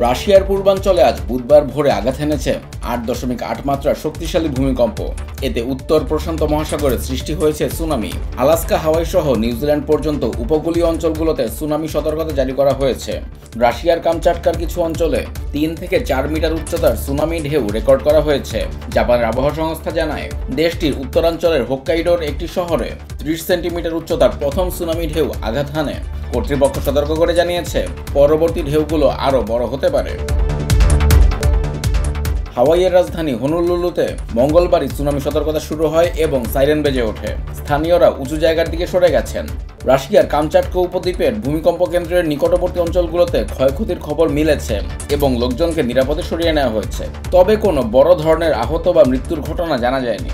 রাশিয়ার পূর্বাঞ্চলে আজ বুধবার ভোরে আঘাত এনেছে 8.8 মাত্রার শক্তিশালী ভূমিকম্প। এতে উত্তর প্রশান্ত মহাসাগরে সৃষ্টি হয়েছে সুনামি। আলাস্কা, হাওয়াই সহ নিউজিল্যান্ড পর্যন্ত উপকূলীয় অঞ্চলগুলোতে সুনামি সতর্কতা জারি করা হয়েছে। রাশিয়ার কামচাটকার কিছু অঞ্চলে 3 থেকে 4 মিটার উচ্চতার সুনামি ঢেউ রেকর্ড করা হয়েছে। জাপানের আবহাওয়া সংস্থা জানায়, দেশটির উত্তরাঞ্চলের হোক্কাইডোর একটি শহরে 30 সেন্টিমিটার উচ্চতার প্রথম সুনামি ঢেউ আঘাত হানে। কর্তৃপক্ষ সতর্ক করে জানিয়েছে, পরবর্তী ঢেউগুলো আরও বড় হতে পারে। হাওয়াইয়ের রাজধানী হনুলুলুতে মঙ্গলবারই সুনামি সতর্কতা শুরু হয় এবং সাইরেন বেজে ওঠে। স্থানীয়রা উঁচু জায়গার দিকে সরে গেছেন। রাশিয়ার কামচাটকা উপদ্বীপের ভূমিকম্প কেন্দ্রের নিকটবর্তী অঞ্চলগুলোতে ক্ষয়ক্ষতির খবর মিলেছে এবং লোকজনকে নিরাপদে সরিয়ে নেওয়া হয়েছে। তবে কোনো বড় ধরনের আহত বা মৃত্যুর ঘটনা জানা যায়নি।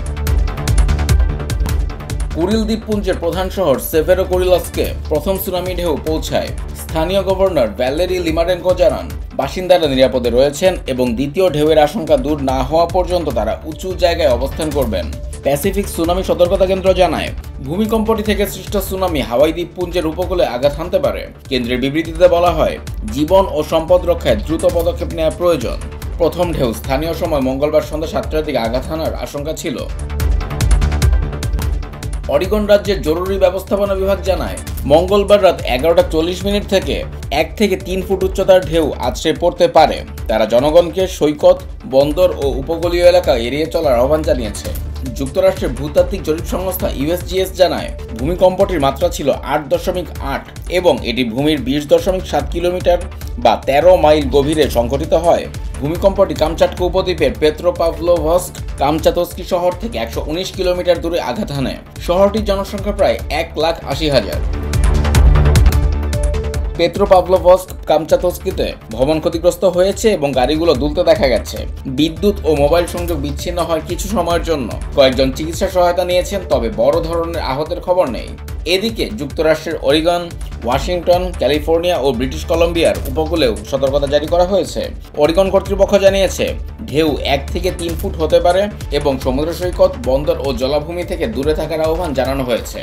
কুরিল দ্বীপপুঞ্জের প্রধান শহর সেভেরোকুরিলস্কে প্রথম সুনামি ঢেউ পৌঁছায়। স্থানীয় গভর্নর ভ্যালেরি লিমারেনকো জানান, বাসিন্দারা নিরাপদে রয়েছেন এবং দ্বিতীয় ঢেউয়ের আশঙ্কা দূর না হওয়া পর্যন্ত তারা উঁচু জায়গায় অবস্থান করবেন। প্যাসিফিক সুনামি সতর্কতা কেন্দ্র জানায়, ভূমিকম্পটি থেকে সৃষ্ট সুনামি হাওয়াই দ্বীপপুঞ্জের উপকূলে আঘাত হানতে পারে। কেন্দ্রের বিবৃতিতে বলা হয়, জীবন ও সম্পদ রক্ষায় দ্রুত পদক্ষেপ নেওয়া প্রয়োজন। প্রথম ঢেউ স্থানীয় সময় মঙ্গলবার সন্ধ্যা 7টার দিকে আঘাত হানার আশঙ্কা ছিল। অরিগন রাজ্যের জরুরি ব্যবস্থাপনা বিভাগ জানায়, মঙ্গলবার রাত 11:40 থেকে 1 থেকে 3 ফুট উচ্চতার ঢেউ আছড়ে পড়তে পারে। তারা জনগণকে সৈকত, বন্দর ও উপকূলীয় এলাকা এড়িয়ে চলার আহ্বান জানিয়েছে। যুক্তরাষ্ট্রের ভূতাত্ত্বিক জরিপ সংস্থা USGS জানায়, ভূমিকম্পটির মাত্রা ছিল 8.8 এবং এটি ভূমির 20.7 কিলোমিটার বা 13 মাইল গভীরে সংঘটিত হয়। ভূমিকম্পটি কামচাটকা উপদ্বীপের পেত্রোপাভলোভস্ক কামচাতস্কি শহর থেকে 119 কিলোমিটার দূরে আঘাত হানে। শহরটির জনসংখ্যা প্রায় 1,80,000। পেত্রোপাভলোভস্ক কামচাতস্কিতে ভবন ক্ষতিগ্রস্ত হয়েছে এবং গাড়িগুলো দুলতে দেখা গেছে। বিদ্যুৎ ও মোবাইল সংযোগ বিচ্ছিন্ন হয় কিছু সময়ের জন্য। কয়েকজন চিকিৎসা সহায়তা নিয়েছেন, তবে বড় ধরনের আহতের খবর নেই। এদিকে যুক্তরাষ্ট্রের অরিগন, ওয়াশিংটন, ক্যালিফোর্নিয়া ও ব্রিটিশ কলম্বিয়ার উপকূলেও সতর্কতা জারি করা হয়েছে। অরিগন কর্তৃপক্ষ জানিয়েছে, ঢেউ 1 থেকে 3 ফুট হতে পারে এবং সমুদ্র সৈকত, বন্দর ও জলাভূমি থেকে দূরে থাকার আহ্বান জানানো হয়েছে।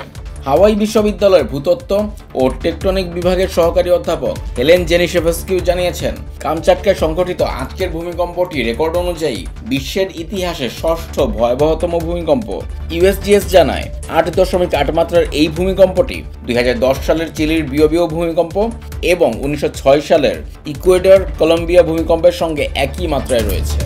হাওয়াই বিশ্ববিদ্যালয়ের ভূতত্ত্ব ও টেকটনিক বিভাগের সহকারী অধ্যাপক হেলেন জেনিশেভস্কিউ জানিয়েছেন, কামচাটকায় সংঘটিত আজকের ভূমিকম্পটি রেকর্ড অনুযায়ী বিশ্বের ইতিহাসে 6ষ্ঠ ভয়াবহতম ভূমিকম্প। USGS জানায়, 8.8 মাত্রার এই ভূমিকম্পটি 2010 সালের চিলির বিওবিও ভূমিকম্প এবং 1906 সালের ইকুয়েডর কলম্বিয়া ভূমিকম্পের সঙ্গে একই মাত্রায় রয়েছে।